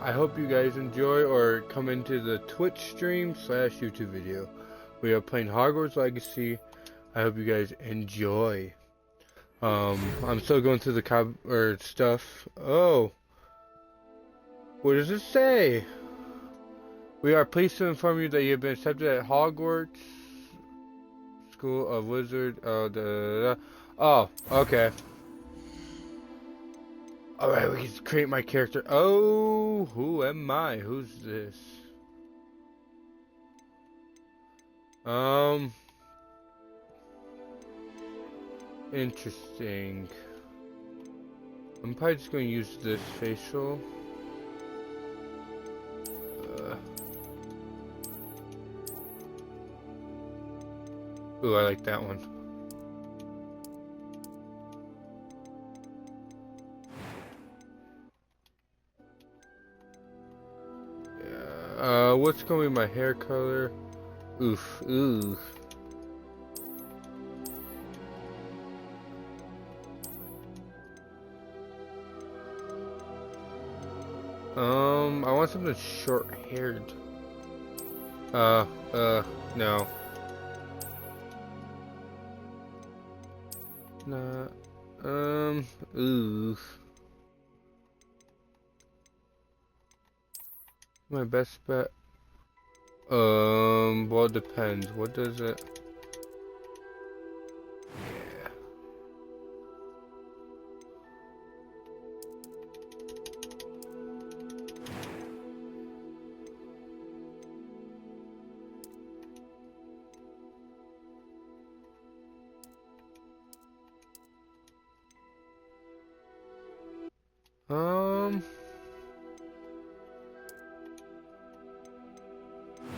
I hope you guys enjoy or come into the Twitch stream / YouTube video. We are playing Hogwarts Legacy. I hope you guys enjoy. I'm still going through the stuff. Oh, what does it say? We are pleased to inform you that you have been accepted at Hogwarts School of Wizard. Oh, okay. Alright, we can create my character. Oh, who am I? Who's this? Interesting. I'm probably just going to use this facial. Ooh, I like that one. What's going to be my hair color? Oof, ooh. I want something short-haired. No. Nah, ooh. My best bet. Well, it depends. What does it? Yeah.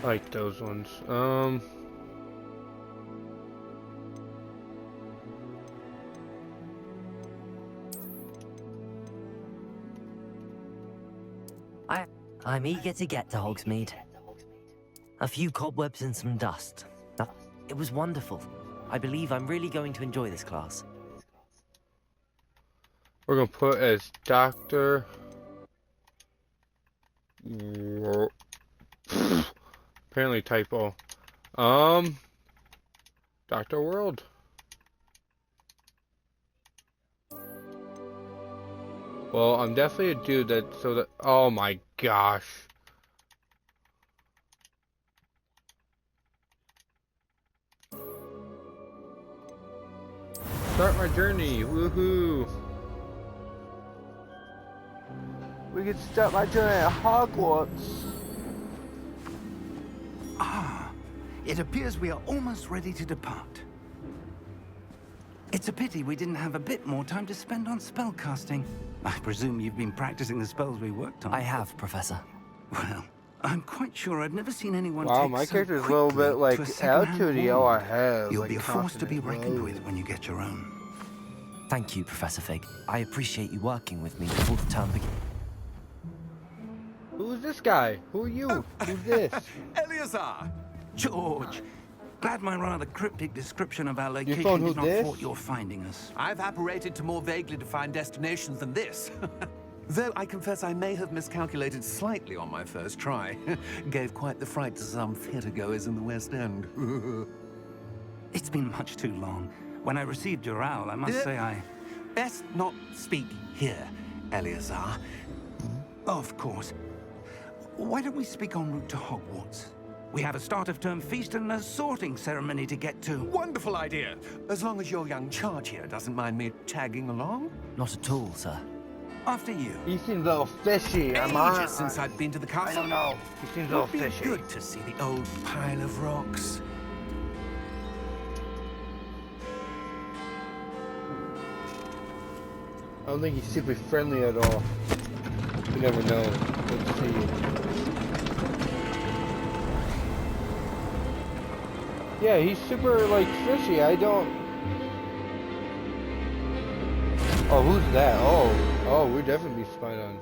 I like those ones. I'm eager to get to Hogsmeade. A few cobwebs and some dust. It was wonderful. I believe I'm really going to enjoy this class. We're gonna put as Doctor. Apparently typo. Dr. World. Well, I'm definitely a dude that oh my gosh. Start my journey, woohoo. We can start my journey at Hogwarts. It appears we are almost ready to depart. It's a pity we didn't have a bit more time to spend on spellcasting. I presume you've been practicing the spells we worked on. I have, Professor. Well, I'm quite sure I've never seen anyone wow, take my so character's a little bit like attitude-y. Oh, I have. You'll like, be a force to be reckoned low. with when you get your own. Thank you, Professor Fig. I appreciate you working with me before the term begins. Who's this guy? Who are you? Who's this? Eleazar! George, glad my rather cryptic description of our phone location who did not this? thwart your finding us. I've apparated to more vaguely defined destinations than this. Though I confess I may have miscalculated slightly on my first try. Gave quite the fright to some theatergoers in the West End. It's been much too long. When I received your owl, I must say I... Best not speak here, Eleazar. Of course. Why don't we speak en route to Hogwarts? We have a start-of-term feast and a sorting ceremony to get to. Wonderful idea! As long as your young charge here doesn't mind me tagging along. Not at all, sir. After you. He seems a little fishy. Ages since I've been to the castle. I don't know. He seems a little It'd be fishy. good to see the old pile of rocks. I don't think he's super friendly at all. You never know. Let's see. Yeah, he's super, like, fishy. I don't... Oh, who's that? Oh, we're definitely spied on.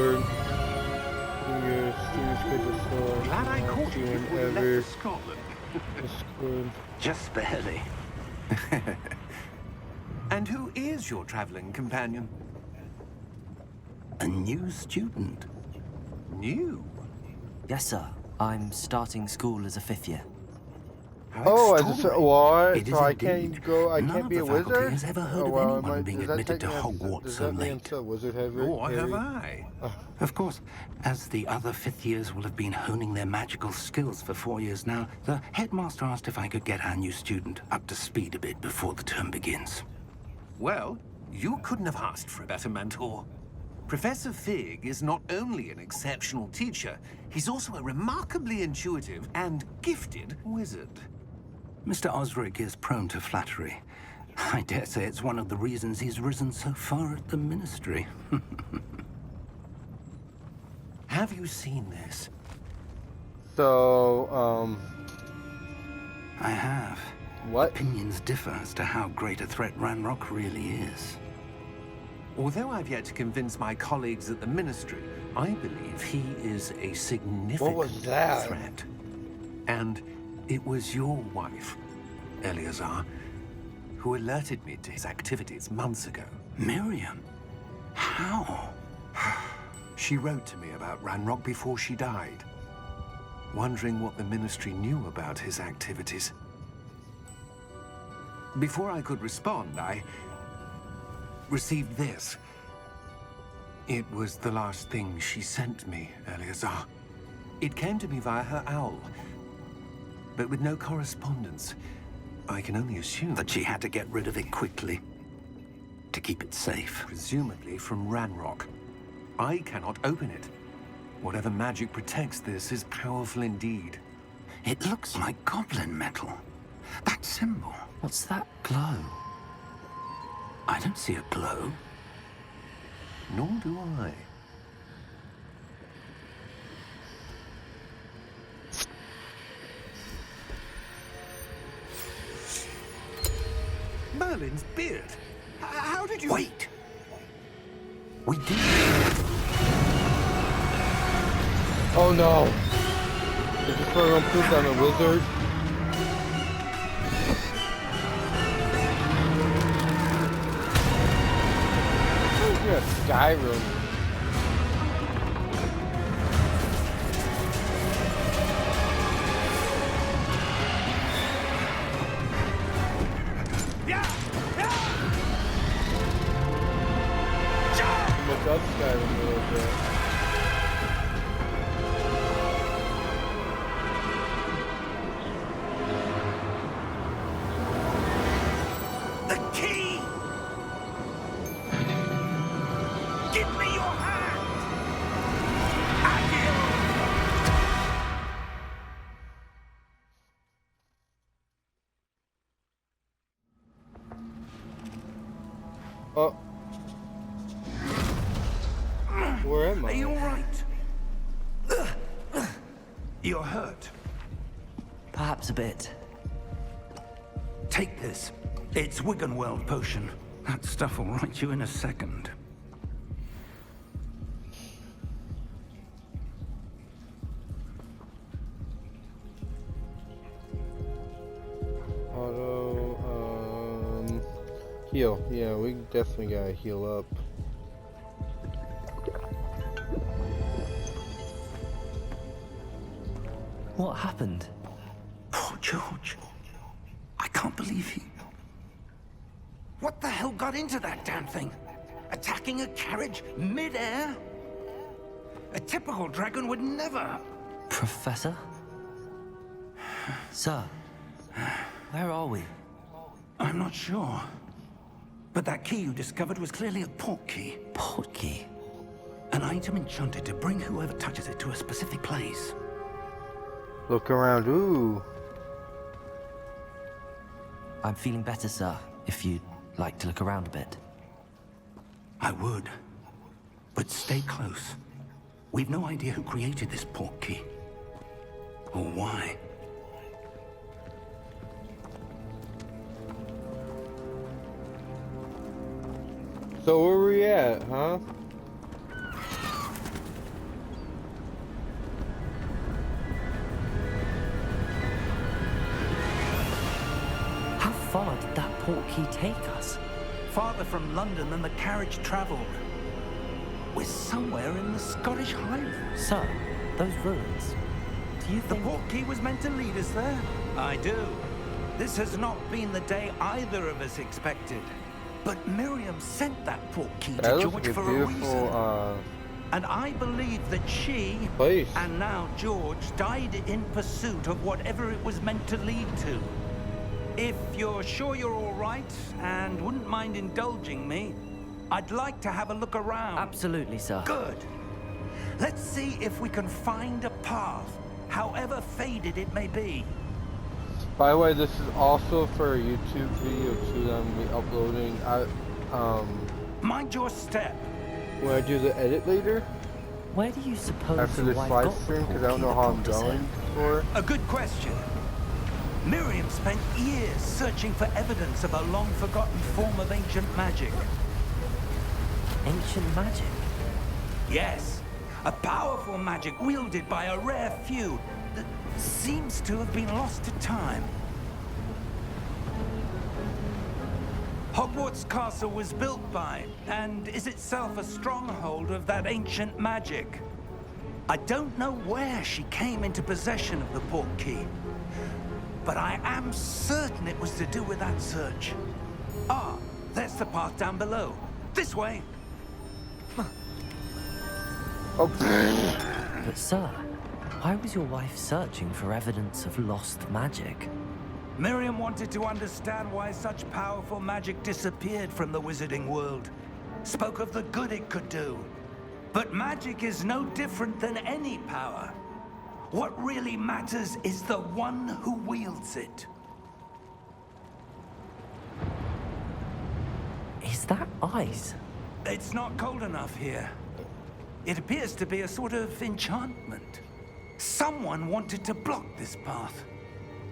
sword. Your students get the sword. Glad I caught you before you Whenever left for Scotland. the sword. Just barely. And who is your traveling companion? A new student. New? Yes, sir. I'm starting school as a 5th year. Oh, as a what? It So is I indeed. can't go. I None can't of be the a faculty wizard. has ever heard Oh of well, anyone being does that admitted to technically- Hogwarts does so that mean I'm late. still a wizard, Harry? Or have I? Of course, as the other 5th years will have been honing their magical skills for 4 years now, the headmaster asked if I could get our new student up to speed a bit before the term begins. Well, you couldn't have asked for a better mentor. Professor Fig is not only an exceptional teacher, he's also a remarkably intuitive and gifted wizard. Mr. Osric is prone to flattery. I dare say it's one of the reasons he's risen so far at the ministry. Have you seen this? So, I have. what? Opinions differ as to how great a threat Ranrock really is. Although I've yet to convince my colleagues at the ministry, I believe he is a significant that? threat. And it was your wife, Eleazar, who alerted me to his activities months ago. Miriam? How? She wrote to me about Ranrock before she died, wondering what the ministry knew about his activities. Before I could respond, I received this. It was the last thing she sent me, Eleazar. It came to me via her owl, but with no correspondence. I can only assume That she had to get rid of it quickly to keep it safe. presumably from Ranrock. I cannot open it. Whatever magic protects this is powerful indeed. It looks like goblin metal. That symbol. What's that glow? I don't see a glow. Nor do I. Merlin's beard. How did you... Wait! We did. Oh no! Is this program proof I'm a wizard? Yeah, Skyrim. Look up Skyrim a little bit. The key! Give me your hand! Oh. Where am I? Are you all right? You're hurt. Perhaps a bit. Take this. It's Wiggenweld potion. That stuff will right you in a second. Auto, heal. Yeah, we definitely gotta heal up. What happened? Poor George. I can't believe he... What the hell got into that damn thing? Attacking a carriage mid-air? A typical dragon would never... Professor? Sir, where are we? I'm not sure. But that key you discovered was clearly a port key. Port key. An item enchanted to bring whoever touches it to a specific place. Look around. Ooh. I'm feeling better, sir, if you'd like to look around a bit. I would. But stay close. We've no idea who created this port key. Or why. So where we at, huh? far did that portkey take us? Farther from London than the carriage travelled. We're somewhere in the Scottish Highlands. Sir, those ruins. Do you The think... portkey was meant to lead us there? I do. This has not been the day either of us expected. But Miriam sent that portkey That to looks George like a for a reason. beautiful And I believe that she, place. and now George, died in pursuit of whatever it was meant to lead to. If you're sure you're all right, and wouldn't mind indulging me, I'd like to have a look around. Absolutely, sir. Good. Let's see if we can find a path, however faded it may be. By the way, this is also for a YouTube video too that I'm gonna be uploading. Mind your step. When I do the edit later Where do you suppose after your this wife live got the stream, because I don't portkey know that how I'm brought us here? going for. A good question. Miriam spent years searching for evidence of a long-forgotten form of ancient magic. Ancient magic? Yes, a powerful magic wielded by a rare few that seems to have been lost to time. Hogwarts Castle was built by, and is itself a stronghold of that ancient magic. I don't know where she came into possession of the portkey, but I am certain it was to do with that search. Ah, there's the path down below. This way. Oh, But sir, why was your wife searching for evidence of lost magic? Miriam wanted to understand why such powerful magic disappeared from the wizarding world. Spoke of the good it could do. But magic is no different than any power. What really matters is the one who wields it. Is that ice? It's not cold enough here. It appears to be a sort of enchantment. Someone wanted to block this path.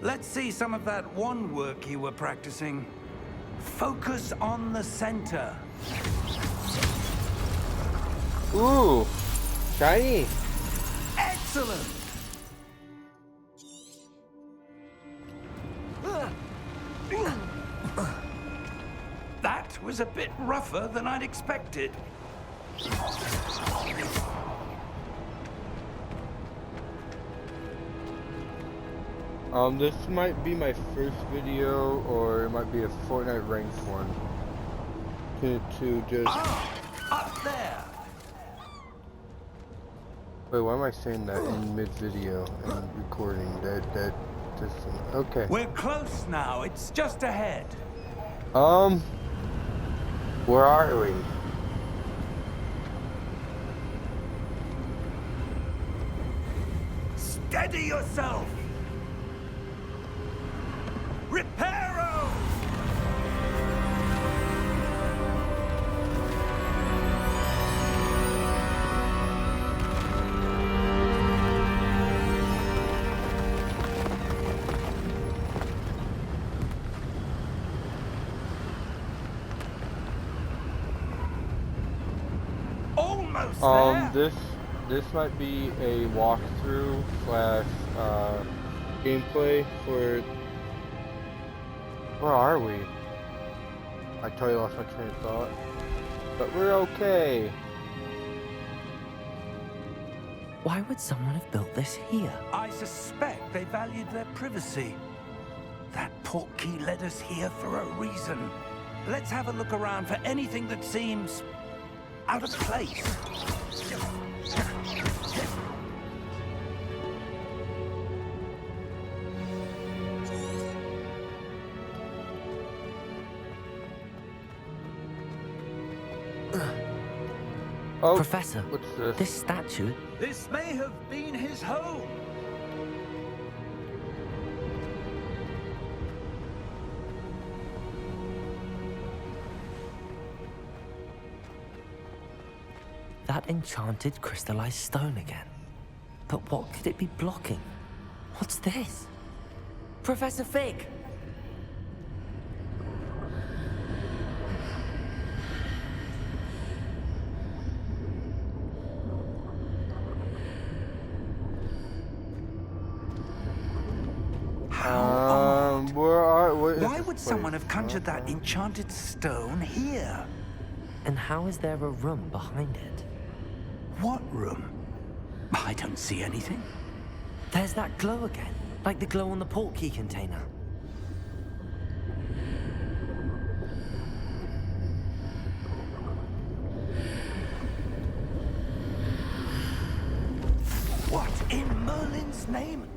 Let's see some of that wand work you were practicing. Focus on the center. ooh, shiny. Excellent! That was a bit rougher than I'd expected. This might be my first video, or it might be a Fortnite ranked one. To just Up there! wait. Why am I saying that in mid video and recording? That just okay. We're close now. It's just ahead. Where are we? Steady yourself! Reparo! Almost there! This might be a walkthrough slash gameplay for. Where are we? I totally lost my train of thought. But we're okay. Why would someone have built this here? I suspect they valued their privacy. That portkey led us here for a reason. Let's have a look around for anything that seems out of place. Oh, Professor, what's this? this statue... This may have been his home. That enchanted crystallized stone again. But what could it be blocking? What's this? Professor Fig! Where are we? Why would would someone have conjured that enchanted stone here? And how is there a room behind it? What room? I don't see anything. There's that glow again, like the glow on the portkey container. What in Merlin's name?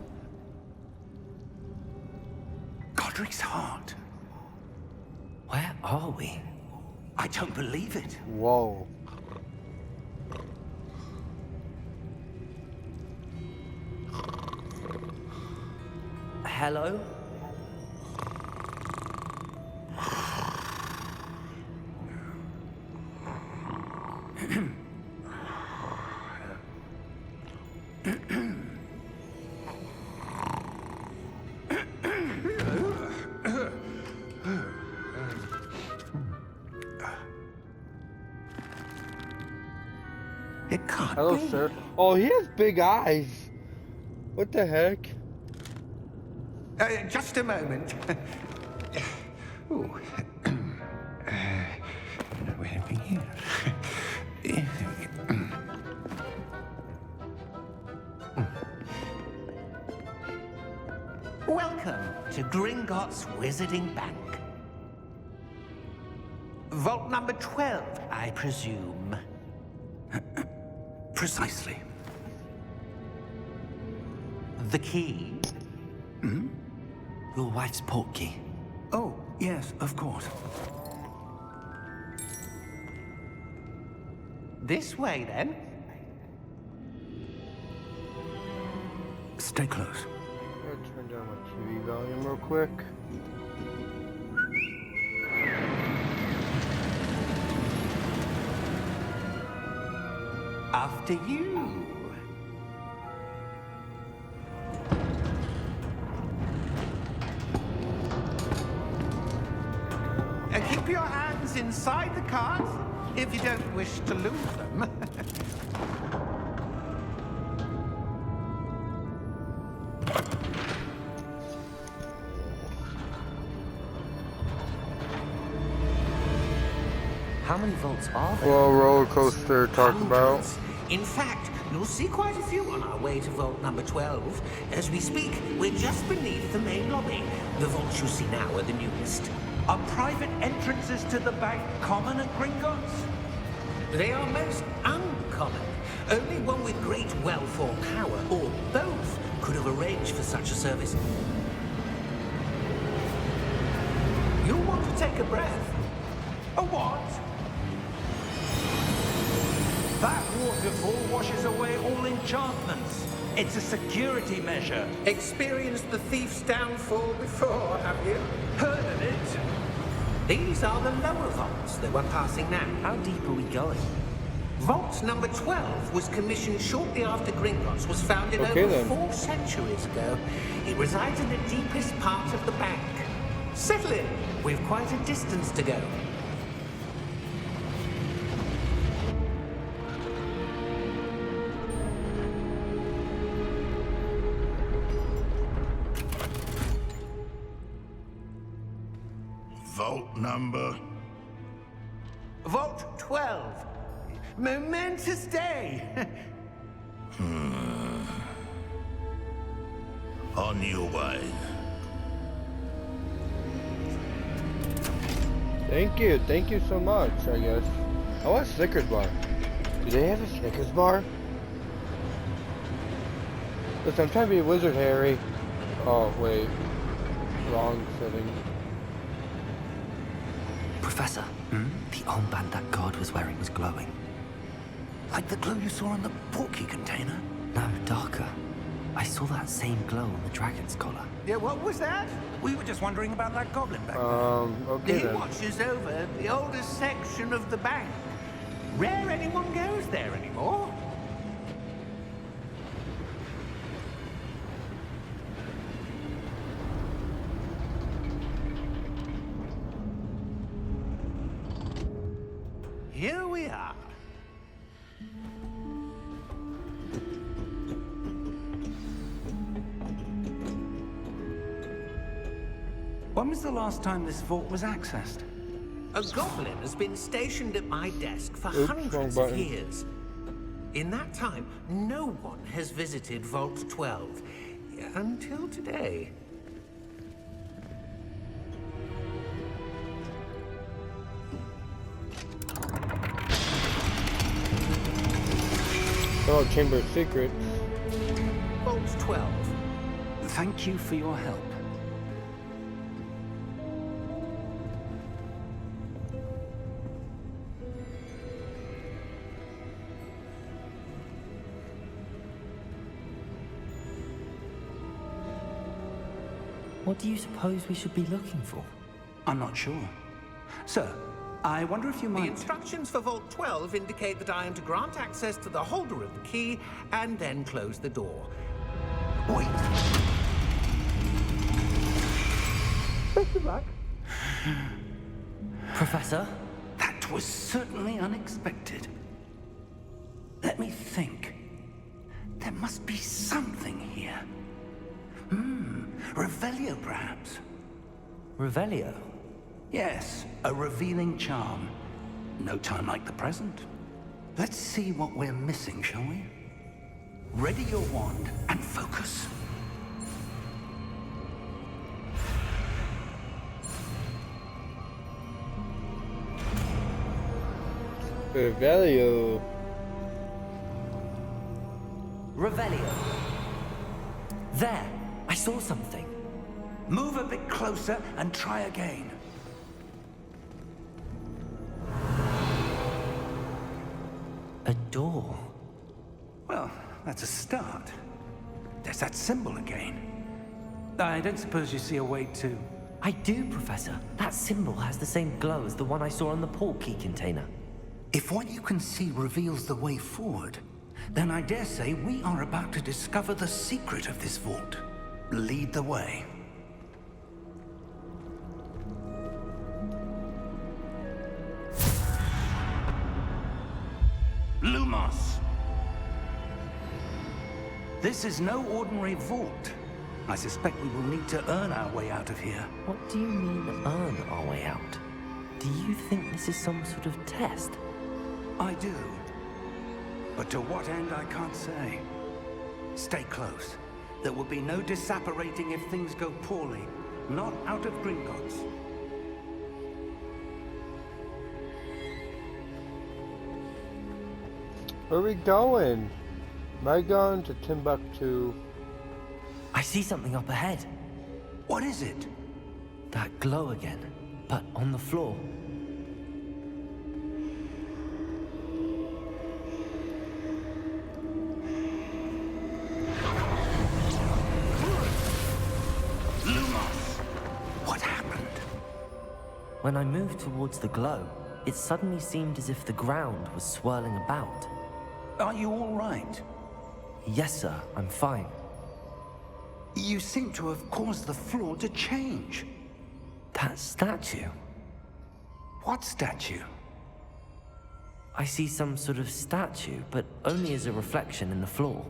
Godric's heart. Where are we? I don't believe it. Whoa. Hello? It can't Hello, be. sir. Oh, he has big eyes. What the heck? Just a moment. Ooh. Where have we here? Welcome to Gringotts Wizarding Bank. Vault number 12, I presume. Precisely. The key? Your wife's portkey. Oh, yes, of course. This way, then. Stay close. I'm gonna turn down my TV volume real quick. After you. Keep your hands inside the cart if you don't wish to lose them. How many vaults are there? Well, roller coaster talk about. Hundreds. In fact, you'll see quite a few on our way to vault number 12. As we speak, we're just beneath the main lobby. The vaults you see now are the newest. Are private entrances to the bank common at Gringotts? They are most uncommon. Only one with great wealth or power, or both, could have arranged for such a service. You'll want to take a breath. A what? That waterfall washes away all enchantments. It's a security measure. Experienced the thief's downfall before, have you? Heard of it? These are the lower vaults that we're passing now. How deep are we going? Vault number 12 was commissioned shortly after Gringotts was founded Okay, over then. 4 centuries ago. It resides in the deepest part of the bank. Settle in. We've quite a distance to go. Vault number? Vault 12. Momentous day. On your way. Thank you so much, I guess. I want a Snickers bar. Do they have a Snickers bar? Listen, I'm trying to be a wizard, Harry. Oh, wait. Wrong setting. Professor, the armband that guard was wearing was glowing. Like the glow you saw on the portkey container? No, darker. I saw that same glow on the dragon's collar. Yeah, what was that? We were just wondering about that goblin back there. Okay He then. watches over the oldest section of the bank. Rare anyone goes there anymore. Here we are. When was the last time this vault was accessed? A goblin has been stationed at my desk for Oops, hundreds wrong of button. years. In that time, no one has visited Vault 12 until today. Oh, Chamber of Secrets. Vault 12. Thank you for your help. What do you suppose we should be looking for? I'm not sure. Sir, I wonder if you The might... instructions for Vault 12 indicate that I am to grant access to the holder of the key and then close the door. Wait. Professor? That was certainly unexpected. Let me think. There must be something here. Revelio, perhaps? Revelio? Yes, a revealing charm. No time like the present. Let's see what we're missing, shall we? Ready your wand and focus. Revelio. Revelio. There! I saw something. Move a bit closer and try again. A door. Well, that's a start. There's that symbol again. I don't suppose you see a way to... I do, Professor. That symbol has the same glow as the one I saw on the port key container. If what you can see reveals the way forward, then I dare say we are about to discover the secret of this vault. Lead the way. Lumos! This is no ordinary vault. I suspect we will need to earn our way out of here. What do you mean, earn our way out? Do you think this is some sort of test? I do. But to what end, I can't say. Stay close. There will be no disapparating if things go poorly. Not out of Gringotts. Where are we going? Am I going to Timbuktu? I see something up ahead. What is it? That glow again, but on the floor. Lumos! What happened? When I moved towards the glow, it suddenly seemed as if the ground was swirling about. Are you all right? Yes, sir, I'm fine. You seem to have caused the floor to change. That statue. What statue? I see some sort of statue, but only as a reflection in the floor.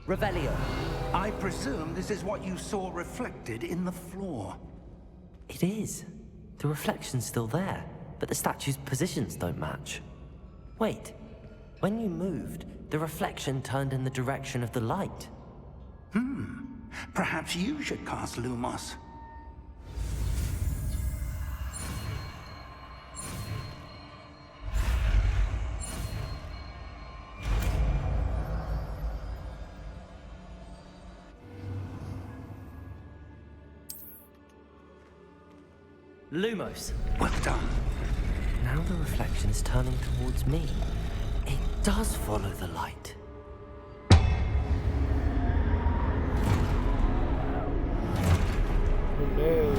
Revelio. I presume this is what you saw reflected in the floor. It is. The reflection's still there, but the statue's positions don't match. Wait. When you moved, the reflection turned in the direction of the light. Perhaps you should cast Lumos. Lumos. Well done. Now the reflection is turning towards me. It does follow the light. Oh no.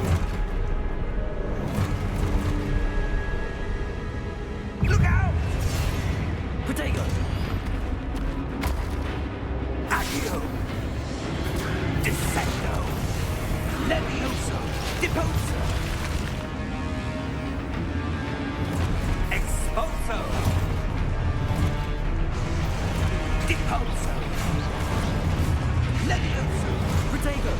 Look out! Protego! Accio! Descendo! Levioso! Deposo! Exposo! Deposo! Levioso! Protego!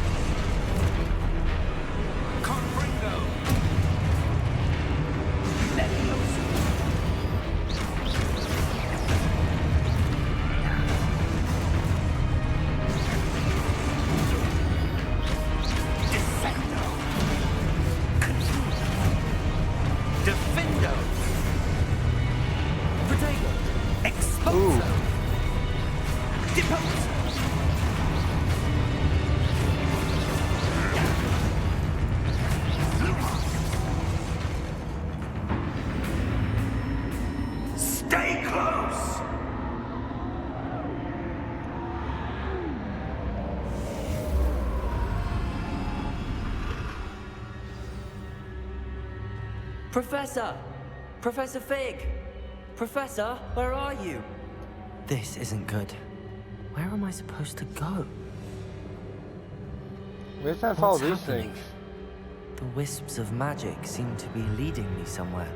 Depose! Stay close! Professor! Professor Fig! Professor, where are you? This isn't good. Where am I supposed to go? Where's that follow What's these happening? things? The wisps of magic seem to be leading me somewhere.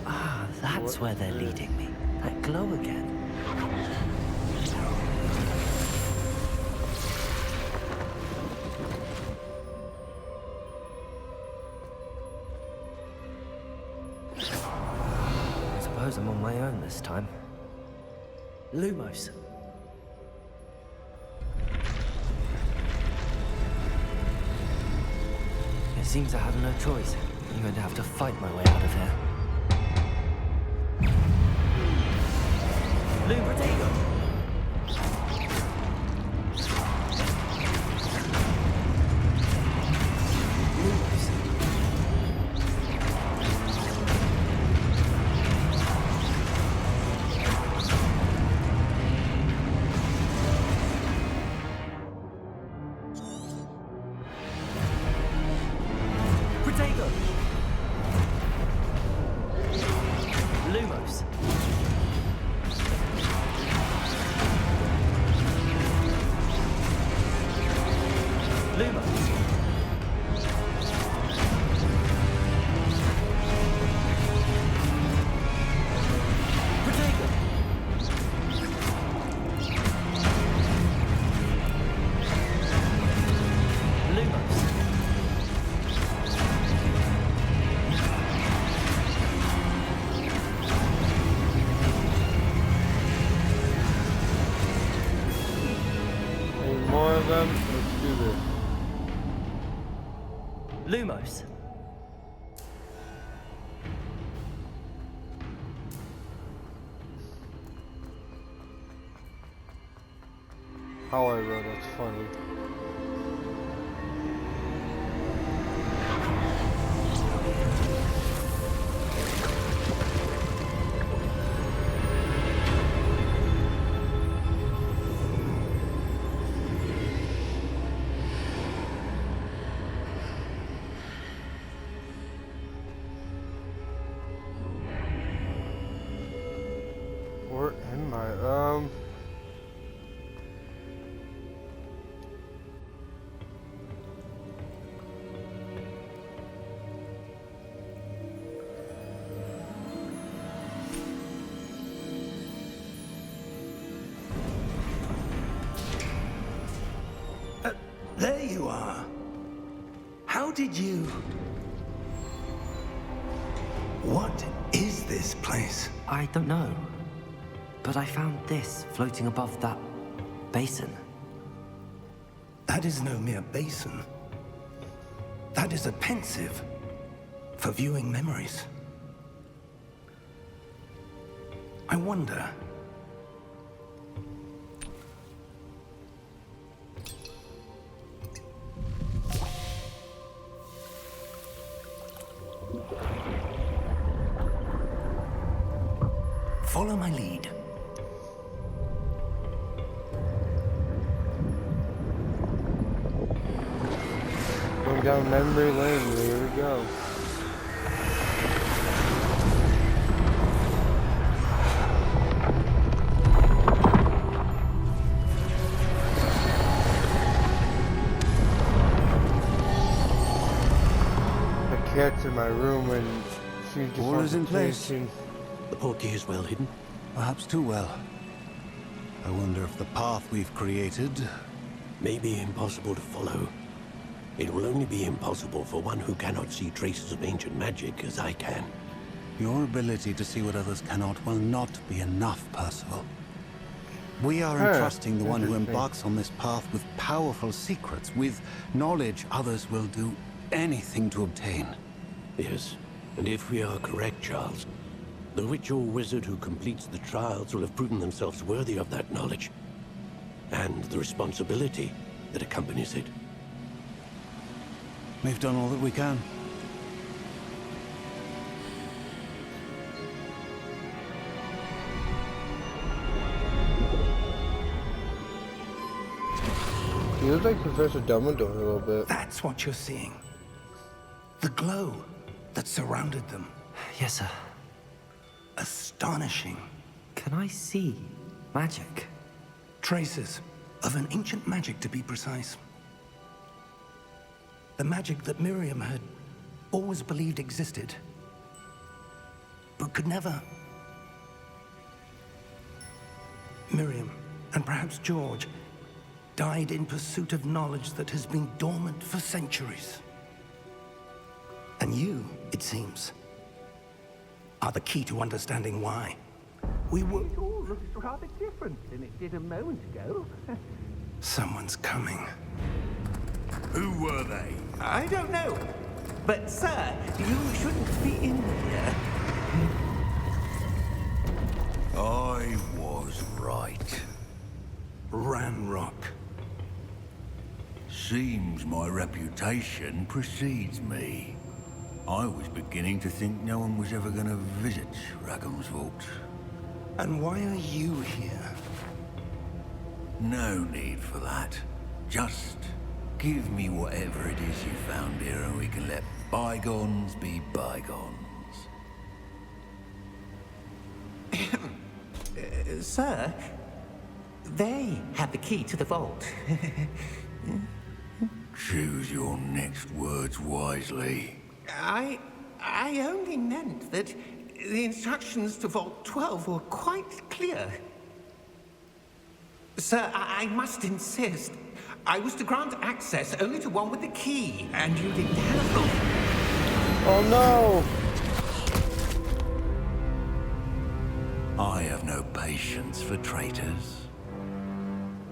Ah, that's where they're leading me. That glow again. I suppose I'm on my own this time. Lumos. It seems I have no choice. I'm going to have to fight my way out of here. Loom Potato! Lumos. Potato! Lumos. Lumos. Potato! Lumos. Need more of them? Let's do this. Lumos. How I wrote, that's funny. Where am I? There you are. How did you... What is this place? I don't know. But I found this floating above that basin. That is no mere basin. That is a pensive for viewing memories. I wonder... Follow my lead. Going down memory lane, here we go. The cat's in my room and she just All is in place. attention. The portkey is well hidden. Perhaps too well. I wonder if the path we've created... May be impossible to follow. It will only be impossible for one who cannot see traces of ancient magic as I can. Your ability to see what others cannot will not be enough, Percival. We are entrusting the one who Interesting. embarks on this path with powerful secrets, with knowledge others will do anything to obtain. Yes, and if we are correct, Charles, The witch or wizard who completes the trials will have proven themselves worthy of that knowledge, and the responsibility that accompanies it. We've done all that we can. He looks like Professor Dumbledore a little bit. That's what you're seeing. The glow that surrounded them. Yes, sir. Astonishing. Can I see magic? Traces of an ancient magic, to be precise. The magic that Miriam had always believed existed, but could never. Miriam, and perhaps George, died in pursuit of knowledge that has been dormant for centuries. And you, it seems, are the key to understanding why. We were... It all looks rather different than it did a moment ago. Someone's coming. Who were they? I don't know. But, sir, you shouldn't be in here. I was right. Ranrock. Seems my reputation precedes me. I was beginning to think no one was ever going to visit Rackham's vault. And why are you here? No need for that. Just give me whatever it is you found here and we can let bygones be bygones. Sir, they have the key to the vault. Choose your next words wisely. I only meant that the instructions to Vault 12 were quite clear. Sir, I must insist. I was to grant access only to one with the key, and you didn't have them. Oh no! I have no patience for traitors.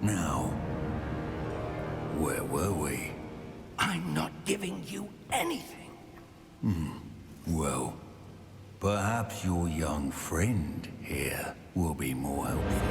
Now, where were we? I'm not giving you anything. Well, perhaps your young friend here will be more helpful.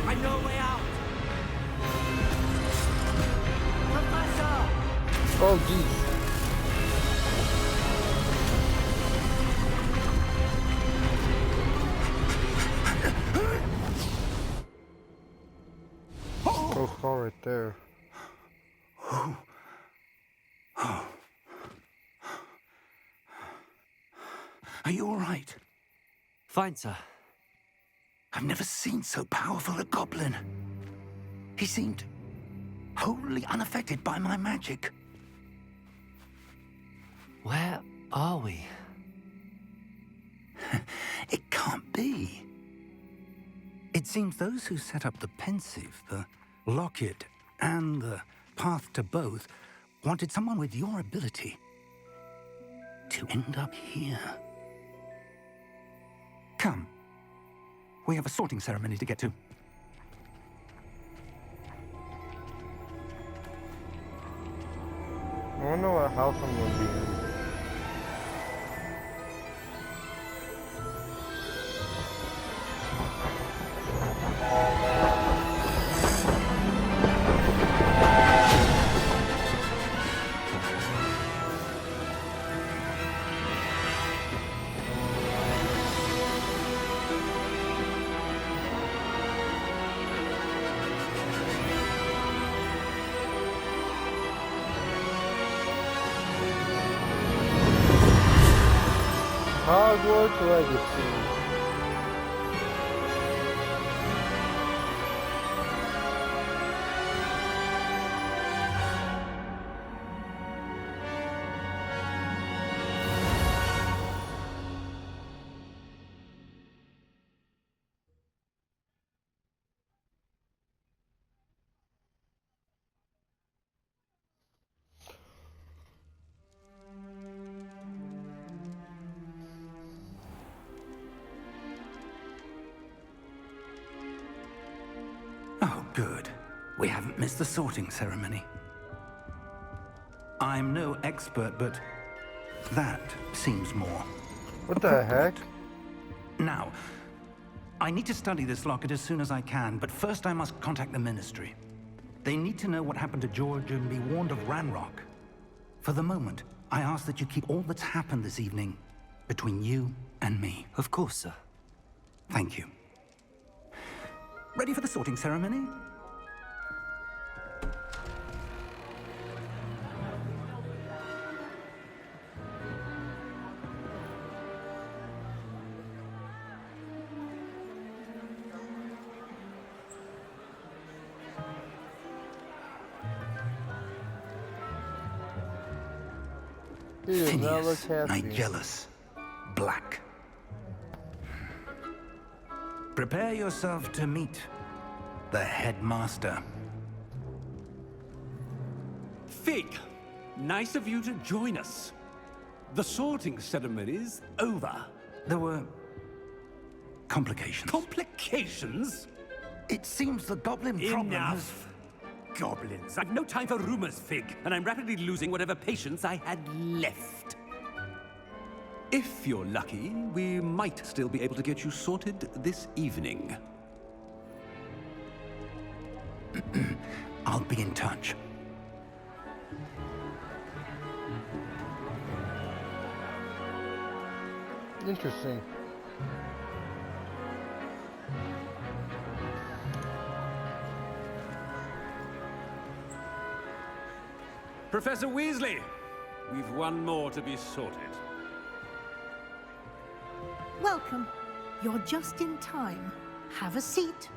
I know a way out! Professor! Oh geez. Go far right there. Are you all right? Fine, sir. I've never seen so powerful a goblin. He seemed wholly unaffected by my magic. Where are we? It can't be. It seems those who set up the pensive, the locket, and the path to both wanted someone with your ability to end up here. Come. We have a sorting ceremony to get to. I wonder what house I'm gonna be in. Hogwarts Legacy. Oh, good. We haven't missed the sorting ceremony. I'm no expert, but that seems more. What the heck? Now, I need to study this locket as soon as I can, but first I must contact the Ministry. They need to know what happened to George and be warned of Ranrock. For the moment, I ask that you keep all that's happened this evening between you and me. Of course, sir. Thank you. Ready for the sorting ceremony? He does not look Phineas, happy. Nigellus, Black. Prepare yourself to meet the headmaster. Fig, nice of you to join us. The sorting ceremony's over. There were complications. Complications? It seems the goblin problem has... Enough. Goblins. I've no time for rumors, Fig, and I'm rapidly losing whatever patience I had left. If you're lucky, we might still be able to get you sorted this evening. I'll be in touch. Interesting. Professor Weasley, we've one more to be sorted. Welcome. You're just in time. Have a seat.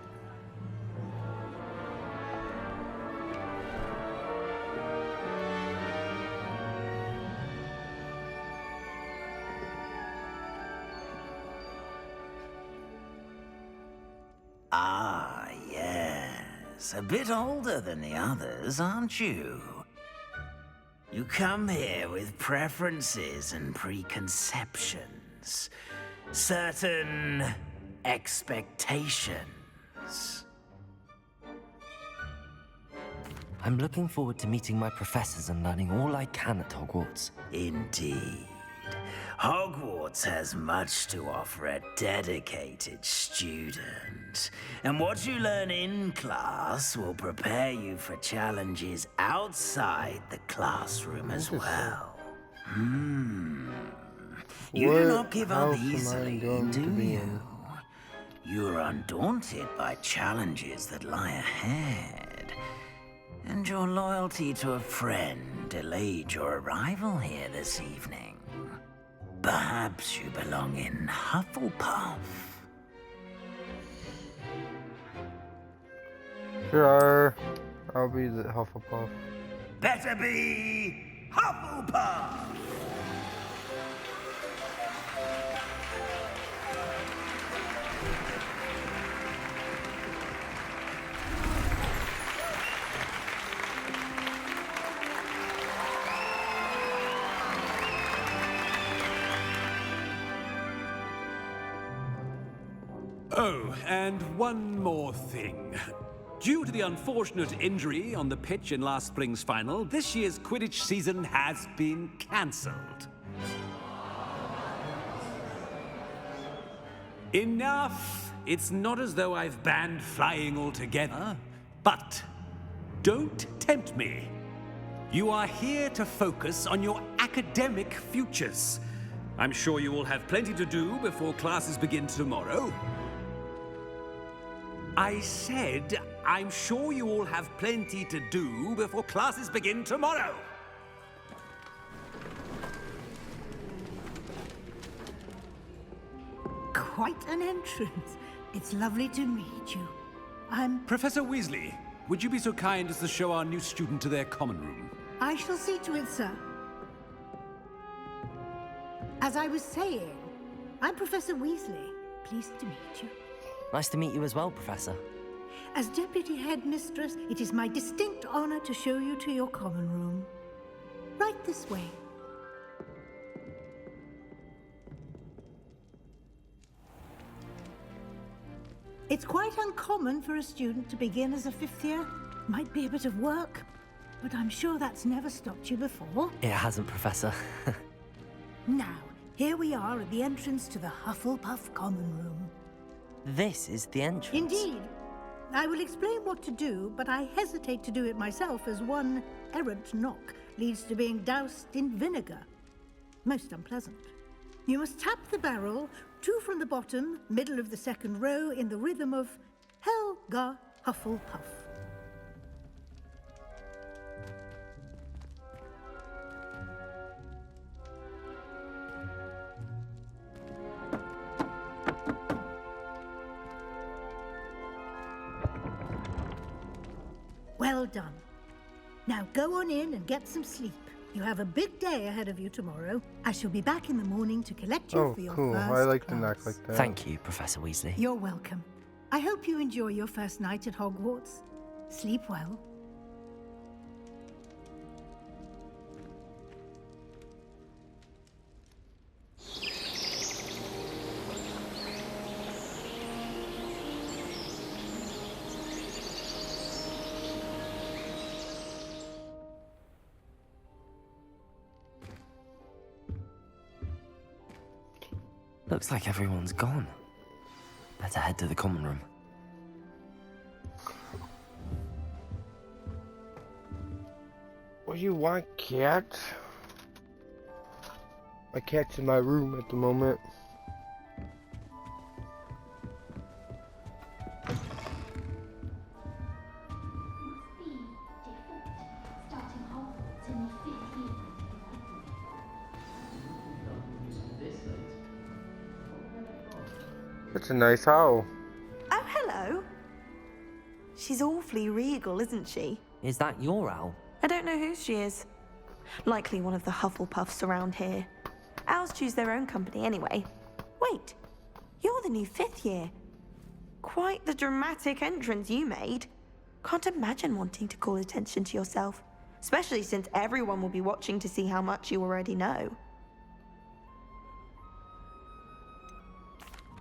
Ah, yes. A bit older than the others, aren't you? You come here with preferences and preconceptions. Certain expectations. I'm looking forward to meeting my professors and learning all I can at Hogwarts. Indeed. Hogwarts has much to offer a dedicated student. And what you learn in class will prepare you for challenges outside the classroom as well. You do not give up easily, do you? You're undaunted by challenges that lie ahead. And your loyalty to a friend delayed your arrival here this evening. Perhaps you belong in Hufflepuff. Sure, I'll be the Hufflepuff. Better be Hufflepuff! Oh, and one more thing. Due to the unfortunate injury on the pitch in last spring's final, this year's Quidditch season has been cancelled. Enough! It's not as though I've banned flying altogether, but don't tempt me. You are here to focus on your academic futures. I'm sure you will have plenty to do before classes begin tomorrow. I said, I'm sure you all have plenty to do before classes begin tomorrow. Quite an entrance. It's lovely to meet you. Professor Weasley, would you be so kind as to show our new student to their common room? I shall see to it, sir. As I was saying, I'm Professor Weasley. Pleased to meet you. Nice to meet you as well, Professor. As Deputy Headmistress, it is my distinct honor to show you to your common room. Right this way. It's quite uncommon for a student to begin as a 5th year. Might be a bit of work, but I'm sure that's never stopped you before. It hasn't, Professor. Now, here we are at the entrance to the Hufflepuff Common Room. This is the entrance. Indeed. I will explain what to do, but I hesitate to do it myself as one errant knock leads to being doused in vinegar. Most unpleasant. You must tap the barrel, 2 from the bottom, middle of the 2nd row, in the rhythm of Helga Hufflepuff. Well done. Now go on in and get some sleep. You have a big day ahead of you tomorrow. I shall be back in the morning to collect you for your cool. first I like class. to knock like that. Thank you, Professor Weasley. You're welcome. I hope you enjoy your first night at Hogwarts. Sleep well. Looks like everyone's gone. Better head to the common room. What do you want, cat? My cat's in my room at the moment. That's a nice owl. Oh, hello. She's awfully regal, isn't she? Is that your owl? I don't know who she is. Likely one of the Hufflepuffs around here. Owls choose their own company anyway. Wait, you're the new 5th year. Quite the dramatic entrance you made. Can't imagine wanting to call attention to yourself, especially since everyone will be watching to see how much you already know.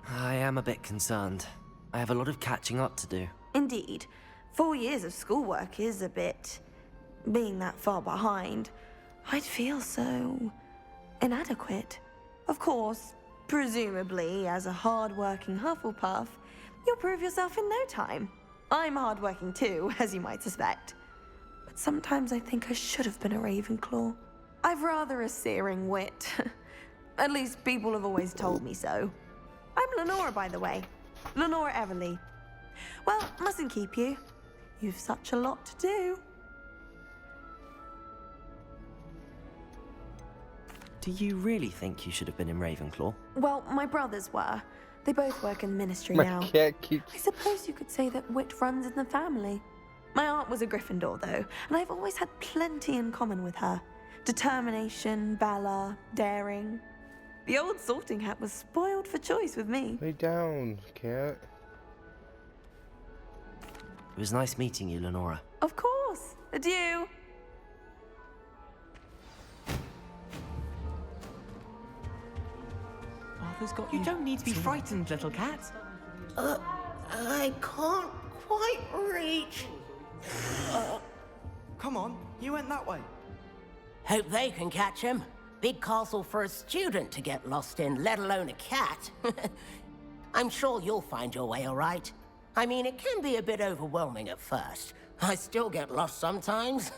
I am a bit concerned. I have a lot of catching up to do. Indeed. 4 years of schoolwork is a bit... being that far behind. I'd feel so... inadequate. Of course, presumably, as a hard-working Hufflepuff, you'll prove yourself in no time. I'm hard-working too, as you might suspect. But sometimes I think I should have been a Ravenclaw. I've rather a searing wit. At least people have always told me so. I'm Lenora, by the way. Lenora Everly. Well, mustn't keep you. You've such a lot to do. Do you really think you should have been in Ravenclaw? Well, my brothers were. They both work in the ministry My now. cat keeps... I suppose you could say that wit runs in the family. My aunt was a Gryffindor, though, and I've always had plenty in common with her. Determination, valor, daring. The old sorting hat was spoiled for choice with me. Lay down, cat. It was nice meeting you, Lenora. Of course. Adieu. Arthur's got You don't need to be frightened, little cat. I can't quite reach. Come on, you went that way. Hope they can catch him. Big castle for a student to get lost in, let alone a cat. I'm sure you'll find your way all right. I mean, it can be a bit overwhelming at first. I still get lost sometimes.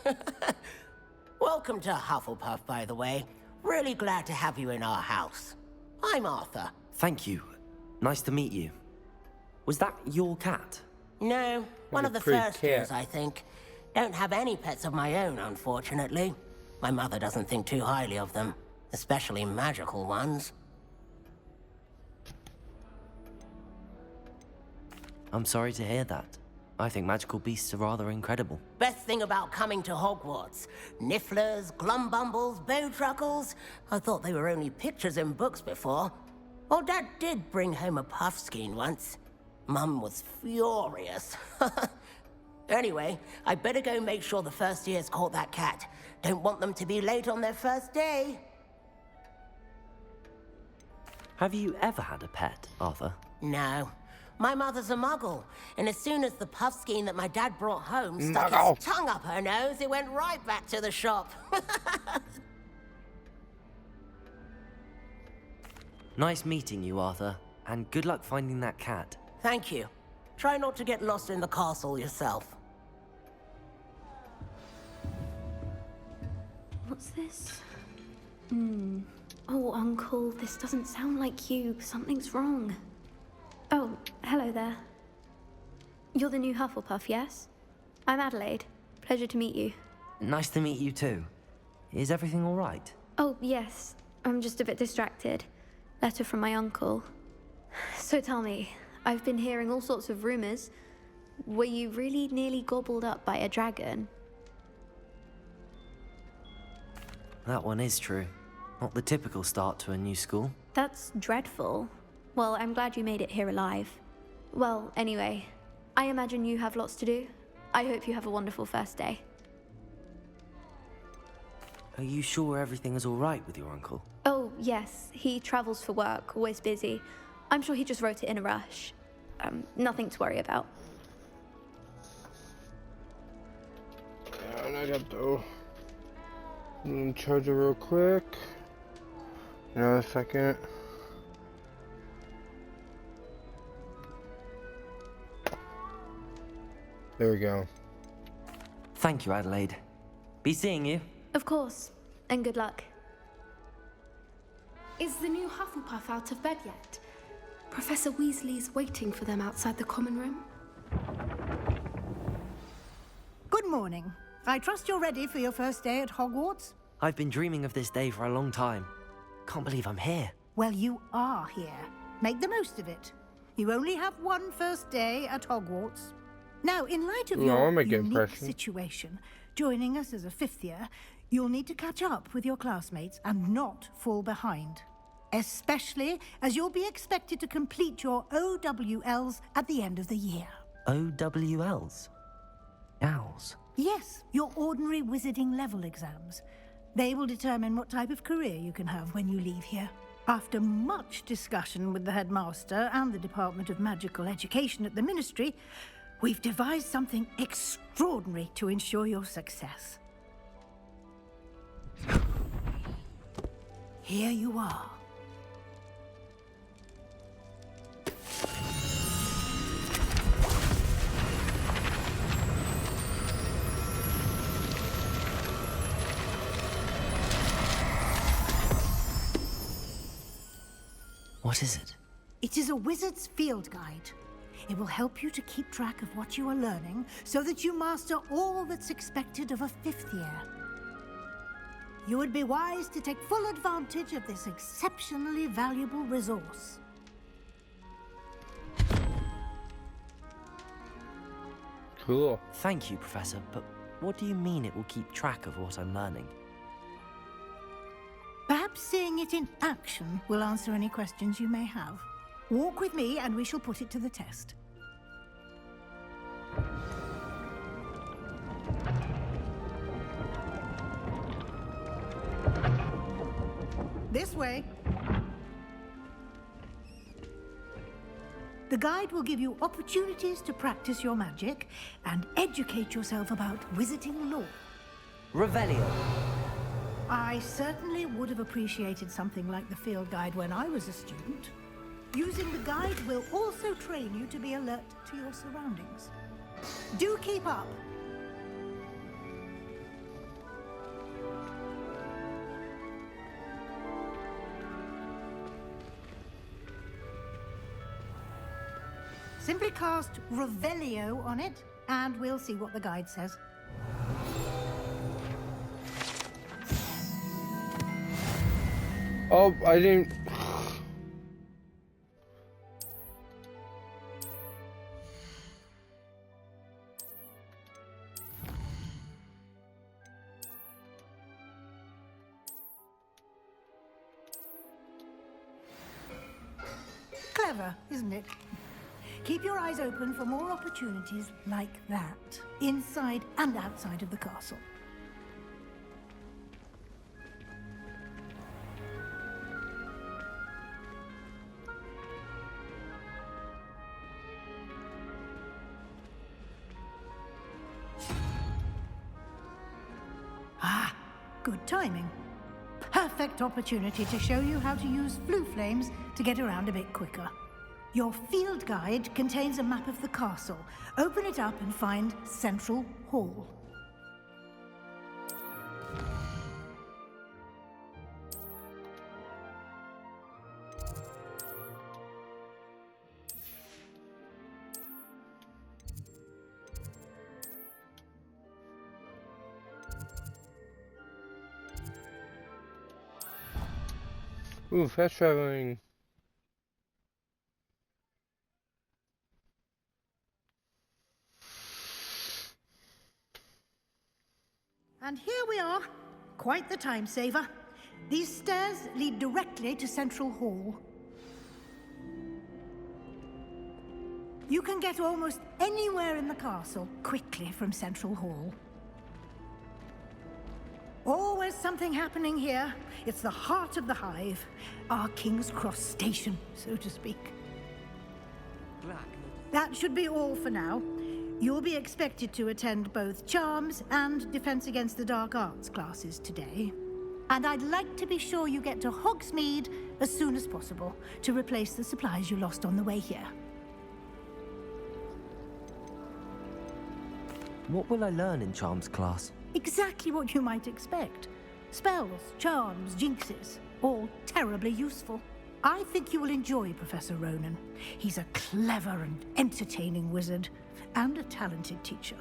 Welcome to Hufflepuff, by the way. Really glad to have you in our house. I'm Arthur. Thank you. Nice to meet you. Was that your cat? No, one of the first years, I think. Don't have any pets of my own, unfortunately. My mother doesn't think too highly of them, especially magical ones. I'm sorry to hear that. I think magical beasts are rather incredible. Best thing about coming to Hogwarts. Nifflers, glumbumbles, bowtruckles. I thought they were only pictures in books before. Well, Dad did bring home a puffskein once. Mum was furious. Anyway, I better go make sure the first years caught that cat. Don't want them to be late on their first day. Have you ever had a pet, Arthur? No. My mother's a muggle, and as soon as the puffskein that my dad brought home stuck Muggle. its tongue up her nose, it went right back to the shop. Nice meeting you, Arthur, and good luck finding that cat. Thank you. Try not to get lost in the castle yourself. What's this? Oh, Uncle, this doesn't sound like you. Something's wrong. Oh, hello there. You're the new Hufflepuff, yes? I'm Adelaide. Pleasure to meet you. Nice to meet you too. Is everything all right? Oh, yes. I'm just a bit distracted. Letter from my uncle. So tell me, I've been hearing all sorts of rumors. Were you really nearly gobbled up by a dragon? That one is true. Not the typical start to a new school. That's dreadful. Well, I'm glad you made it here alive. Well, anyway, I imagine you have lots to do. I hope you have a wonderful first day. Are you sure everything is all right with your uncle? Oh, yes. He travels for work, always busy. I'm sure he just wrote it in a rush. Nothing to worry about. And I got the charger real quick. Another second. There we go. Thank you, Adelaide. Be seeing you. Of course. And good luck. Is the new Hufflepuff out of bed yet? Professor Weasley's waiting for them outside the common room. Good morning. I trust you're ready for your first day at Hogwarts? I've been dreaming of this day for a long time. Can't believe I'm here. Well, you are here. Make the most of it. You only have one first day at Hogwarts. Now, in light of your unique situation, joining us as a fifth year, you'll need to catch up with your classmates and not fall behind. Especially as you'll be expected to complete your OWLs at the end of the year. OWLs? Owls? Yes, your ordinary wizarding level exams. They will determine what type of career you can have when you leave here. After much discussion with the headmaster and the Department of Magical Education at the Ministry, we've devised something extraordinary to ensure your success. Here you are. What is it? It is a wizard's field guide. It will help you to keep track of what you are learning so that you master all that's expected of a fifth year. You would be wise to take full advantage of this exceptionally valuable resource. Cool. Thank you, Professor, but what do you mean it will keep track of what I'm learning? Perhaps seeing it in action will answer any questions you may have. Walk with me and we shall put it to the test. This way. The guide will give you opportunities to practice your magic and educate yourself about wizarding lore. Revelio. I certainly would have appreciated something like the field guide when I was a student. Using the guide will also train you to be alert to your surroundings. Do keep up. Simply cast Revelio on it, and we'll see what the guide says. Oh, I didn't... Clever, isn't it? Keep your eyes open for more opportunities like that, inside and outside of the castle. good timing. Perfect opportunity to show you how to use flue flames to get around a bit quicker. Your field guide contains a map of the castle. Open it up and find Central Hall. Ooh, fast traveling. And here we are. Quite the time saver. These stairs lead directly to Central Hall. You can get almost anywhere in the castle quickly from Central Hall. Always something happening here. It's the heart of the Hive. Our King's Cross station, so to speak. That should be all for now. You'll be expected to attend both Charms and Defense Against the Dark Arts classes today. And I'd like to be sure you get to Hogsmeade as soon as possible to replace the supplies you lost on the way here. What will I learn in Charms class? Exactly what you might expect. Spells, charms, jinxes, all terribly useful. I think you will enjoy Professor Ronan. He's a clever and entertaining wizard, and a talented teacher.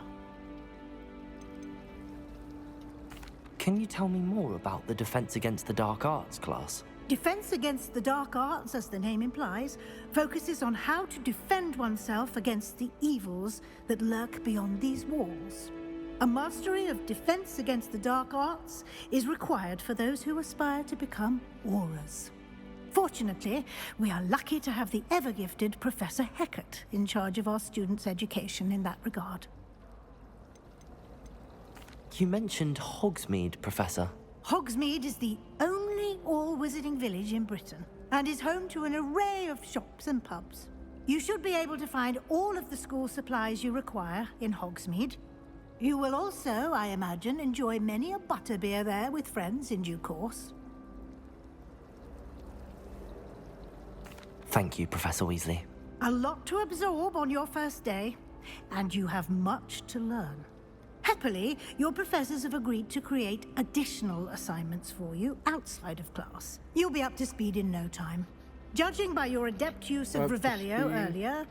Can you tell me more about the Defense Against the Dark Arts class? Defense Against the Dark Arts, as the name implies, focuses on how to defend oneself against the evils that lurk beyond these walls. A mastery of Defense Against the Dark Arts is required for those who aspire to become Aurors. Fortunately, we are lucky to have the ever-gifted Professor Hecat in charge of our students' education in that regard. You mentioned Hogsmeade, Professor. Hogsmeade is the only all-wizarding village in Britain, and is home to an array of shops and pubs. You should be able to find all of the school supplies you require in Hogsmeade. You will also, I imagine, enjoy many a butterbeer there with friends in due course. Thank you, Professor Weasley. A lot to absorb on your first day, and you have much to learn. Happily, your professors have agreed to create additional assignments for you outside of class. You'll be up to speed in no time. Judging by your adept use of Revelio earlier,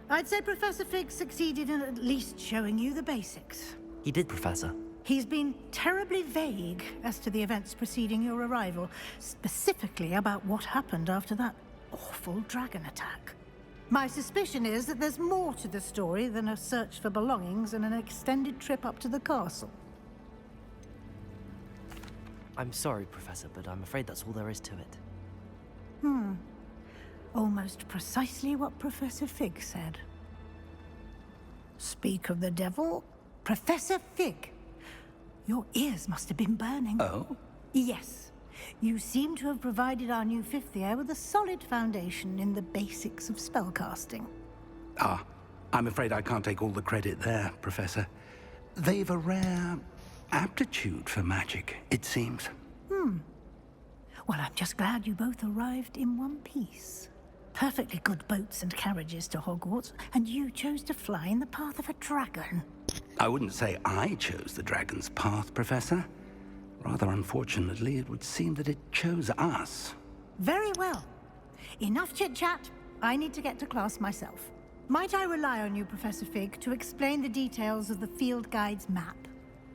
I'd say Professor Fig succeeded in at least showing you the basics. He did, Professor. He's been terribly vague as to the events preceding your arrival, specifically about what happened after that awful dragon attack. My suspicion is that there's more to the story than a search for belongings and an extended trip up to the castle. I'm sorry, Professor, but I'm afraid that's all there is to it. Almost precisely what Professor Fig said. Speak of the devil, Professor Fig. Your ears must have been burning. Oh? Yes. You seem to have provided our new fifth year with a solid foundation in the basics of spellcasting. Ah, I'm afraid I can't take all the credit there, Professor. They've a rare aptitude for magic, it seems. Well, I'm just glad you both arrived in one piece. Perfectly good boats and carriages to Hogwarts, and you chose to fly in the path of a dragon. I wouldn't say I chose the dragon's path, Professor. Rather unfortunately, it would seem that it chose us. Very well. Enough chit-chat. I need to get to class myself. Might I rely on you, Professor Fig, to explain the details of the field guide's map?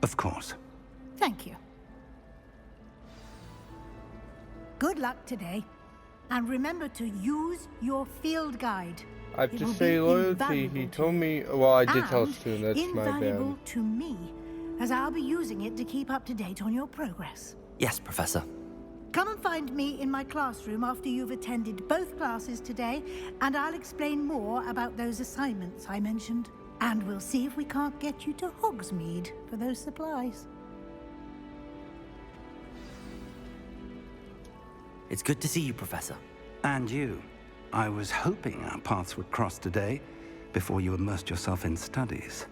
Of course. Thank you. Good luck today. And remember to use your field guide. I have to say loyalty. He told me. Well, I did tell us to, and that's my bad. Invaluable to me, as I'll be using it to keep up to date on your progress. Yes, Professor. Come and find me in my classroom after you've attended both classes today, and I'll explain more about those assignments I mentioned. And we'll see if we can't get you to Hogsmeade for those supplies. It's good to see you, Professor. And you. I was hoping our paths would cross today, before you immersed yourself in studies.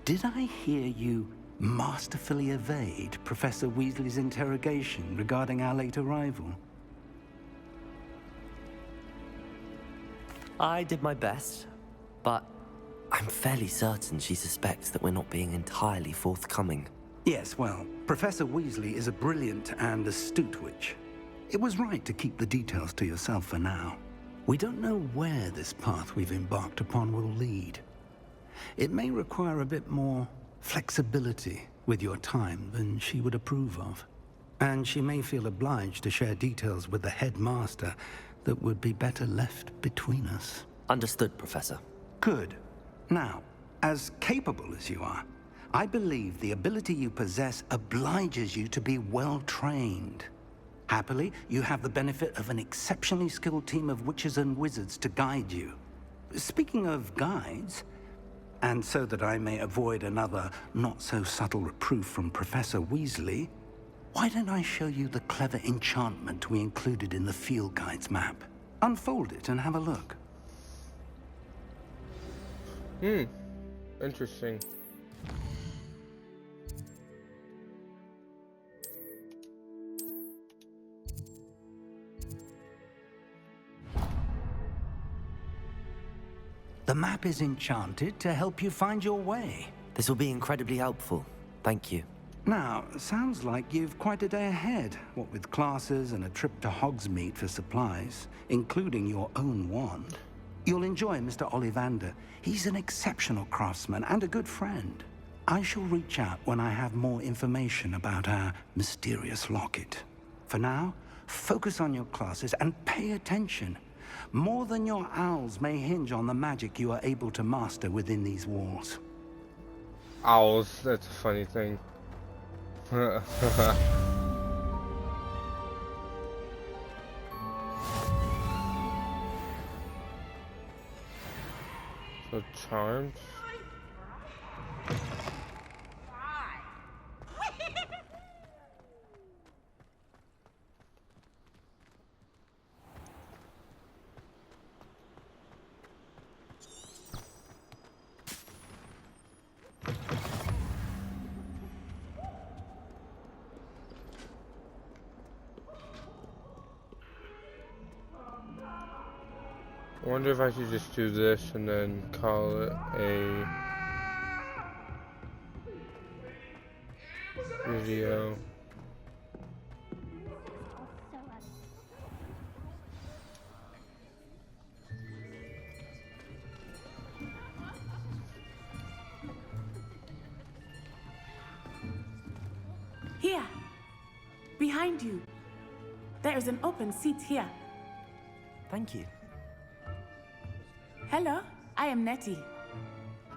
Did I hear you masterfully evade Professor Weasley's interrogation regarding our late arrival? I did my best, but I'm fairly certain she suspects that we're not being entirely forthcoming. Yes, well, Professor Weasley is a brilliant and astute witch. It was right to keep the details to yourself for now. We don't know where this path we've embarked upon will lead. It may require a bit more flexibility with your time than she would approve of. And she may feel obliged to share details with the headmaster that would be better left between us. Understood, Professor. Good. Now, as capable as you are, I believe the ability you possess obliges you to be well-trained. Happily, you have the benefit of an exceptionally skilled team of witches and wizards to guide you. Speaking of guides, and so that I may avoid another not-so-subtle reproof from Professor Weasley, why don't I show you the clever enchantment we included in the field guide's map? Unfold it and have a look. Interesting. The map is enchanted to help you find your way. This will be incredibly helpful. Thank you. Now, sounds like you've quite a day ahead, what with classes and a trip to Hogsmeade for supplies, including your own wand. You'll enjoy Mr. Ollivander. He's an exceptional craftsman and a good friend. I shall reach out when I have more information about our mysterious locket. For now, focus on your classes and pay attention. More than your owls may hinge on the magic you are able to master within these walls. Owls, that's a funny thing. So charms. I wonder if I should just do this and then call it a video. Here, behind you. There is an open seat here. Thank you. Hello, I am Nettie.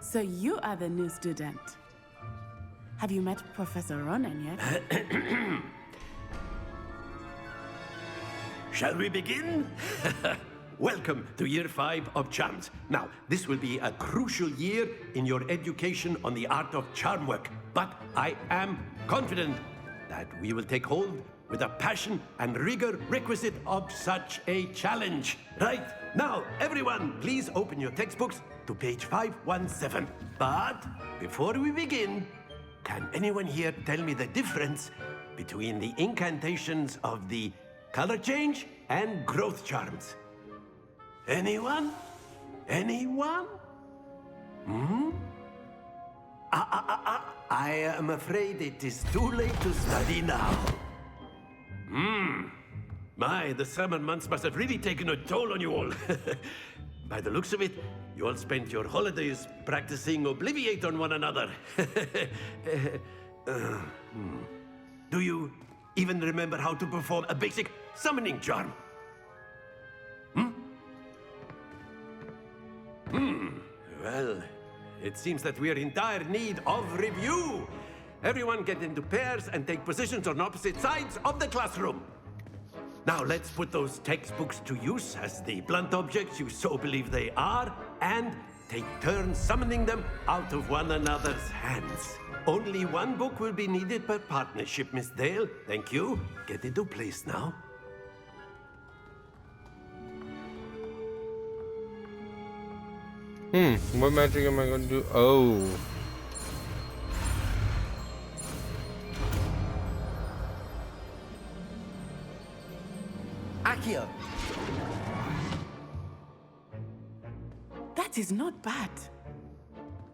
So you are the new student. Have you met Professor Ronan yet? Shall we begin? Welcome to Year 5 of Charms. Now, this will be a crucial year in your education on the art of charm work, but I am confident that we will take hold with the passion and rigor requisite of such a challenge. Right, now, everyone, please open your textbooks to page 517. But before we begin, can anyone here tell me the difference between the incantations of the color change and growth charms? Anyone? Anyone? I am afraid it is too late to study now. My, the summer months must have really taken a toll on you all. By the looks of it, you all spent your holidays practicing Obliviate on one another. Do you even remember how to perform a basic summoning charm? Well, it seems that we are in dire need of review. Everyone get into pairs and take positions on opposite sides of the classroom. Now let's put those textbooks to use as the blunt objects you so believe they are, and take turns summoning them out of one another's hands. Only one book will be needed per partnership, Miss Dale. Thank you. Get into place now. What magic am I going to do? Oh. Accio. That is not bad.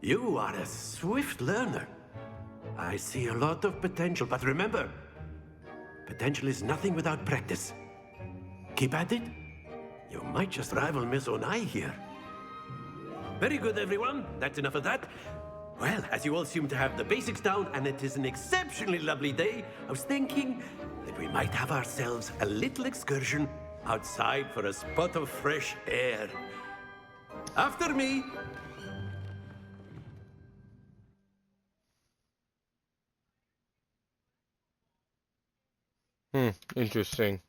You are a swift learner. I see a lot of potential, but remember, potential is nothing without practice. Keep at it. You might just rival Miss Onai here. Very good, everyone. That's enough of that. Well, as you all seem to have the basics down, and it is an exceptionally lovely day, I was thinking that we might have ourselves a little excursion outside for a spot of fresh air. After me. Interesting.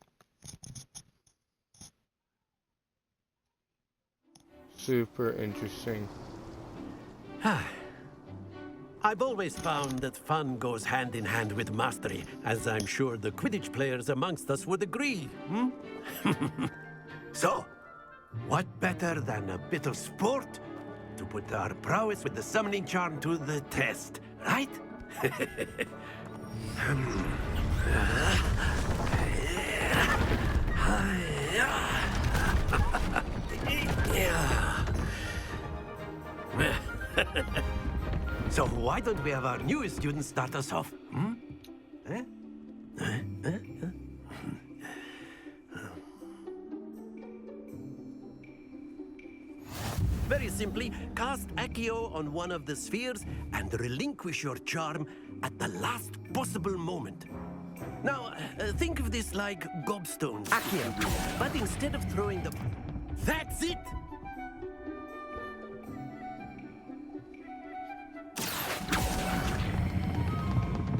Super interesting. I've always found that fun goes hand in hand with mastery, as I'm sure the Quidditch players amongst us would agree, So, what better than a bit of sport to put our prowess with the summoning charm to the test, right? So why don't we have our newest student start us off? Very simply, cast Accio on one of the spheres and relinquish your charm at the last possible moment. Now, think of this like gobstones. Accio. But instead of throwing the... That's it!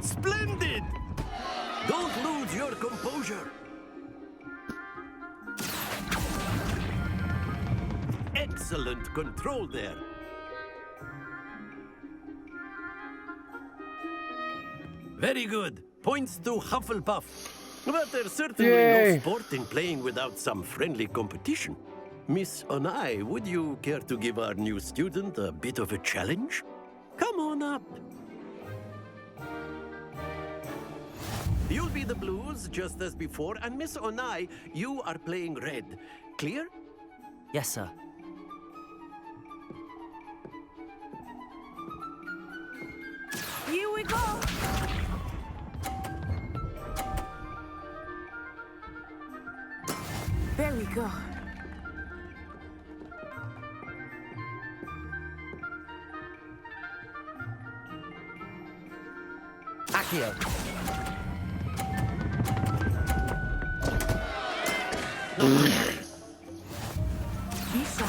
Splendid! Don't lose your composure. Excellent control there. Very good. Points to Hufflepuff. But there's certainly no sport in playing without some friendly competition. Miss Onai, would you care to give our new student a bit of a challenge? Come on up. You'll be the blues, just as before, and Miss Onai, you are playing red. Clear? Yes, sir. Here we go! There we go. Accio. Bisa.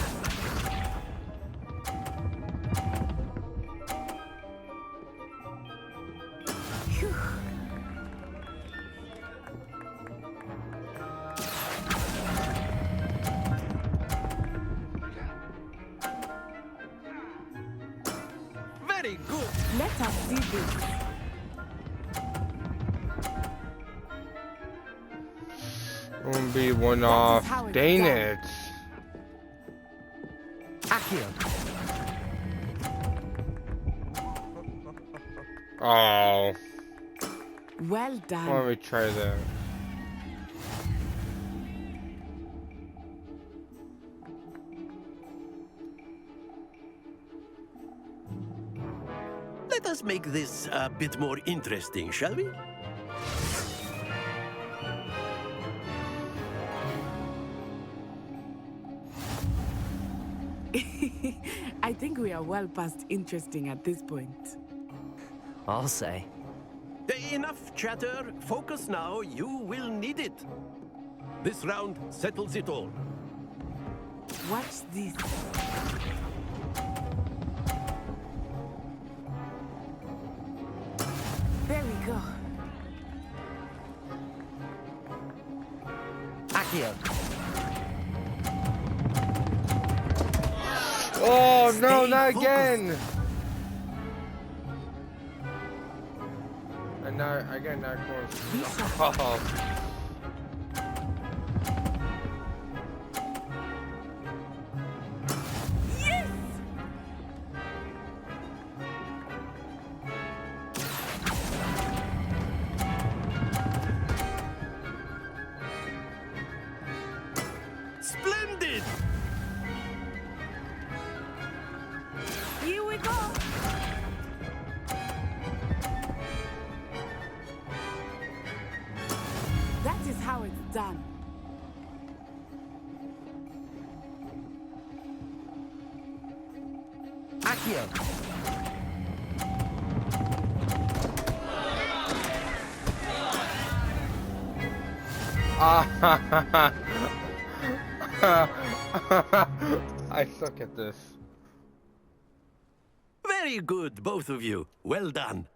Very good. Let us see this. Won't be one off. Dang it. Accio. Oh. Well done. Why don't we try that? Let us make this a bit more interesting, shall we? I think we are well past interesting at this point. I'll say. Enough chatter. Focus now. You will need it. This round settles it all. Watch this. There we go. Accio. Oh no, not again! And now I got knocked close. Oh. done. Accio! I suck at this. Very good, both of you. Well done.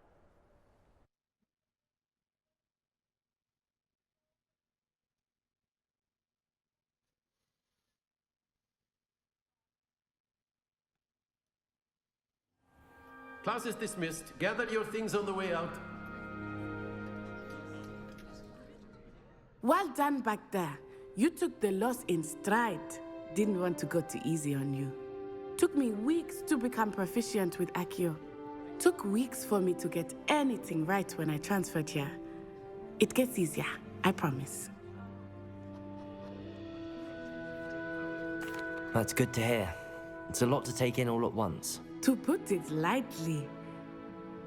Class is dismissed. Gather your things on the way out. Well done back there. You took the loss in stride. Didn't want to go too easy on you. Took me weeks to become proficient with Accio. Took weeks for me to get anything right when I transferred here. It gets easier, I promise. That's good to hear. It's a lot to take in all at once. To put it lightly,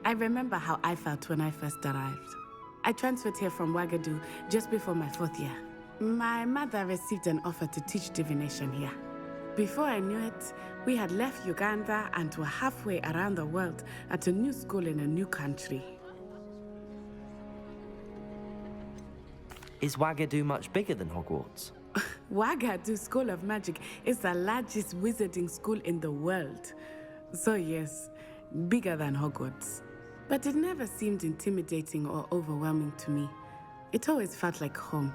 I remember how I felt when I first arrived. I transferred here from Ouagadougou just before my 4th year. My mother received an offer to teach divination here. Before I knew it, we had left Uganda and were halfway around the world at a new school in a new country. Is Ouagadougou much bigger than Hogwarts? Ouagadougou School of Magic is the largest wizarding school in the world. So yes, bigger than Hogwarts. But it never seemed intimidating or overwhelming to me. It always felt like home.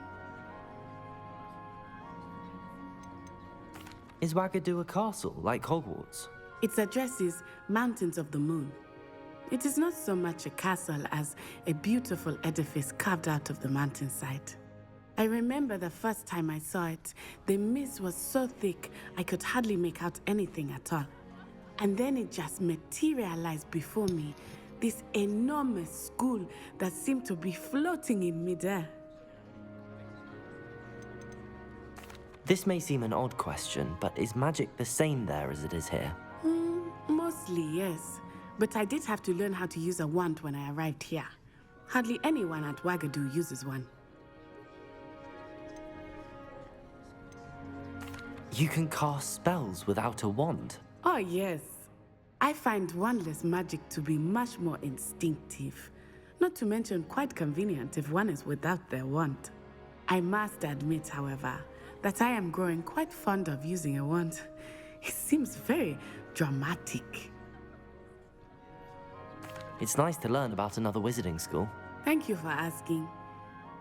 Is Ouagadougou a castle, like Hogwarts? Its address is Mountains of the Moon. It is not so much a castle as a beautiful edifice carved out of the mountainside. I remember the first time I saw it, the mist was so thick I could hardly make out anything at all. And then it just materialized before me, this enormous school that seemed to be floating in midair. This may seem an odd question, but is magic the same there as it is here? Mostly, yes. But I did have to learn how to use a wand when I arrived here. Hardly anyone at Ouagadougou uses one. You can cast spells without a wand? Oh, yes. I find wandless magic to be much more instinctive. Not to mention quite convenient if one is without their wand. I must admit, however, that I am growing quite fond of using a wand. It seems very dramatic. It's nice to learn about another wizarding school. Thank you for asking.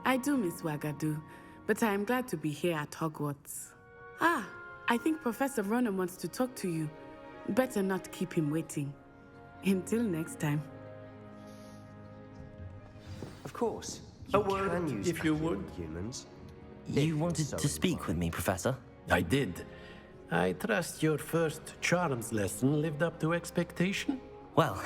I do miss Ouagadougou, but I am glad to be here at Hogwarts. Ah, I think Professor Ronan wants to talk to you. Better not keep him waiting. Until next time. Of course. A word, if you would. Humans. You wanted to speak with me, Professor? I did. I trust your first charms lesson lived up to expectation? Well,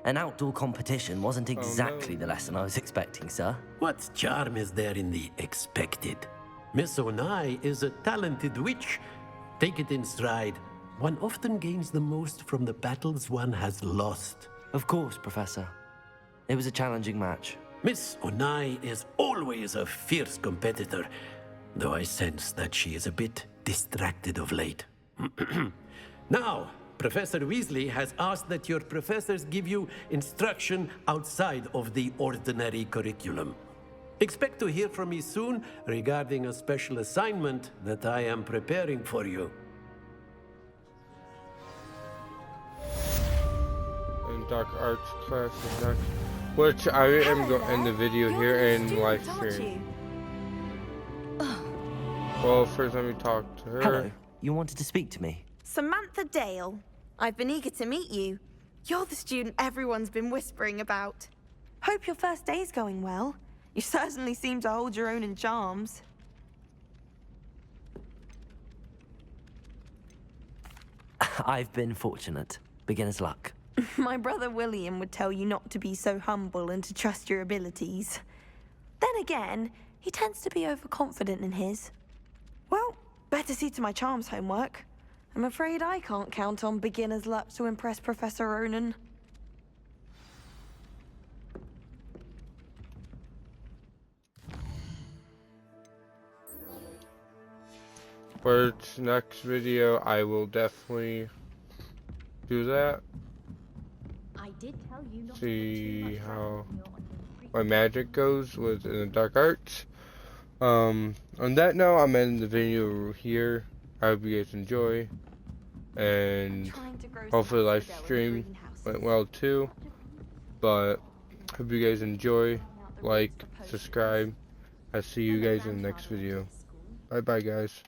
an outdoor competition wasn't exactly the lesson I was expecting, sir. What charm is there in the expected? Miss Onai is a talented witch. Take it in stride. One often gains the most from the battles one has lost. Of course, Professor. It was a challenging match. Miss Onai is always a fierce competitor, though I sense that she is a bit distracted of late. Now, Professor Weasley has asked that your professors give you instruction outside of the ordinary curriculum. Expect to hear from me soon regarding a special assignment that I am preparing for you. In Dark Arts class is next, which I am going to end the video here and live stream. Well, first let me talk to her. Hello. You wanted to speak to me? Samantha Dale. I've been eager to meet you. You're the student everyone's been whispering about. Hope your first day's going well. You certainly seem to hold your own in charms. I've been fortunate. Beginner's luck. My brother William would tell you not to be so humble and to trust your abilities. Then again, he tends to be overconfident in his. Well, better see to my charms homework. I'm afraid I can't count on beginner's luck to impress Professor Ronan. for its next video, I will definitely do that. I did tell you not See how my magic goes with in the dark arts. On that note, I'm ending the video here. I hope you guys enjoy, and hopefully the live stream went well too. But hope you guys enjoy, like, subscribe. I'll see you guys in the next video. Bye bye, guys.